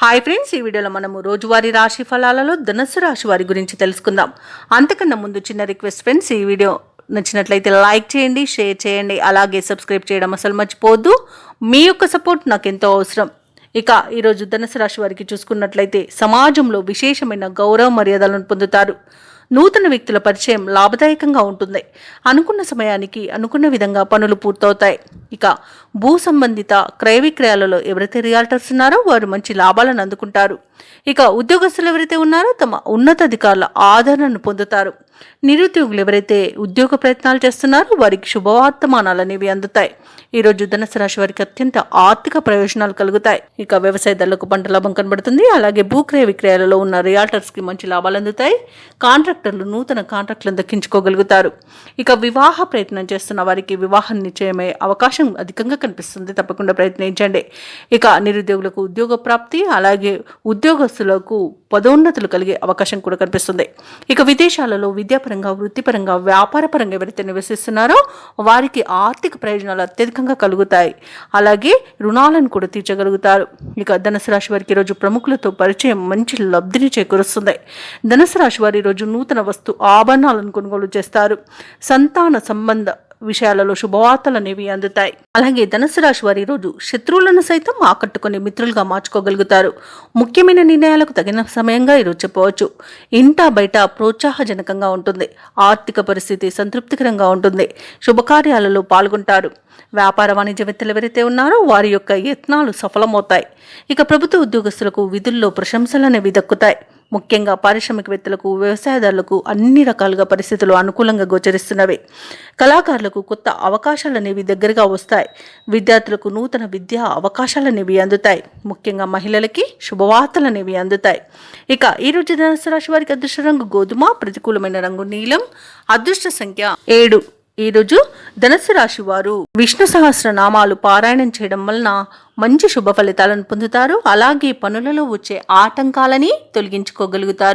Hi friends, ఈ వీడియోలో మనము రోజువారీ రాశి ఫలాలలో ధనుస్సు రాశి వారి గురించి తెలుసుకుందాం. అంతకన్నా ముందు చిన్న రిక్వెస్ట్ ఫ్రెండ్స్, ఈ వీడియో నచ్చినట్లయితే లైక్ చేయండి, షేర్ చేయండి, అలాగే సబ్స్క్రైబ్ చేయడం అసలు మర్చిపోవద్దు. మీ యొక్క సపోర్ట్ నాకు ఎంతో అవసరం. ఇక ఈరోజు ధనుస్సు రాశి వారికి చూసుకున్నట్లయితే సమాజంలో విశేషమైన గౌరవ మర్యాదలను పొందుతారు. నూతన వ్యక్తుల పరిచయం లాభదాయకంగా ఉంటుంది. అనుకున్న సమయానికి అనుకున్న విధంగా పనులు పూర్తవుతాయి. ఇక భూ సంబంధిత క్రయ విక్రయాలలో ఎవరైతే రియాల్టర్స్ ఉన్నారో వారు మంచి లాభాలను అందుకుంటారు. ఇక ఉద్యోగస్తులు ఎవరైతే ఉన్నారో తమ ఉన్నతాధికారుల ఆదరణను పొందుతారు. నిరుద్యోగులు ఎవరైతే ఉద్యోగ ప్రయత్నాలు చేస్తున్నారో వారికి శుభవార్తమానాలు అనేవి అందుతాయి. ఈరోజు ధనుసు రాశి వారికి అత్యంత ఆర్థిక ప్రయోజనాలు కలుగుతాయి. ఇక వ్యవసాయదారులకు పంట లాభం కనబడుతుంది. అలాగే భూక్రయ విక్రయాలలో ఉన్న రియాల్టర్స్ కి మంచి లాభాలు అందుతాయి. కాంట్రాక్టర్లు నూతన కాంట్రాక్టులను దక్కించుకోగలుగుతారు. ఇక వివాహ ప్రయత్నం చేస్తున్న వారికి వివాహం నిశ్చయమయ్యే అవకాశం అధికంగా కనిపిస్తుంది. తప్పకుండా ప్రయత్నించండి. ఇక నిరుద్యోగులకు ఉద్యోగ ప్రాప్తి, అలాగే ఉద్యోగస్తులకు పదోన్నతులు కలిగే అవకాశం కూడా కనిపిస్తుంది. ఇక విదేశాలలో విద్యాపరంగా, వృత్తిపరంగా, వ్యాపారపరంగా ఎవరైతే నివసిస్తున్నారో వారికి ఆర్థిక ప్రయోజనాలు అత్యధికంగా కలుగుతాయి. అలాగే రుణాలను కూడా తీర్చగలుగుతారు. ఇక ధనుసు రాశి వారికి ఈరోజు ప్రముఖులతో పరిచయం మంచి లబ్ధిని చేకూరుస్తుంది. ధనుసు రాశి వారి ఈరోజు నూతన వస్తు ఆభరణాలను కొనుగోలు చేస్తారు. సంతాన సంబంధ విషయాలలో శుభవార్తలు అనేవి అందుతాయి. అలాగే ధనుసు రాశి వారి రోజు శత్రువులను సైతం ఆకట్టుకుని మిత్రులుగా మార్చుకోగలుగుతారు. ముఖ్యమైన నిర్ణయాలకు తగిన సమయంగా ఈరోజు చెప్పవచ్చు. ఇంట బయట ప్రోత్సాహజనకంగా ఉంటుంది. ఆర్థిక పరిస్థితి సంతృప్తికరంగా ఉంటుంది. శుభకార్యాలలో పాల్గొంటారు. వ్యాపార వాణిజ్యవేత్తలు ఎవరైతే ఉన్నారో వారి యొక్క యత్నాలు సఫలమవుతాయి. ఇక ప్రభుత్వ ఉద్యోగస్తులకు విధుల్లో ప్రశంసలు అనేవి దక్కుతాయి. ముఖ్యంగా పారిశ్రామికవేత్తలకు, వ్యవసాయదారులకు అన్ని రకాలుగా పరిస్థితులు అనుకూలంగా గోచరిస్తున్నవి. కళాకారులకు కొత్త అవకాశాలు అనేవి దగ్గరగా వస్తాయి. విద్యార్థులకు నూతన విద్యా అవకాశాలు అనేవి అందుతాయి. ముఖ్యంగా మహిళలకి శుభవార్తలు అనేవి అందుతాయి. ఇక ఈరోజు ధనుసు రాశి వారికి అదృష్ట రంగు గోధుమ, ప్రతికూలమైన రంగు నీలం, అదృష్ట సంఖ్య 7. ఈరోజు ధనుసు రాశి వారు విష్ణు సహస్రనామాలు పారాయణం చేయడం వలన మంచి శుభ ఫలితాలను పొందుతారు. అలాగే పనులలో వచ్చే ఆటంకాలని తొలగించుకోగలుగుతారు.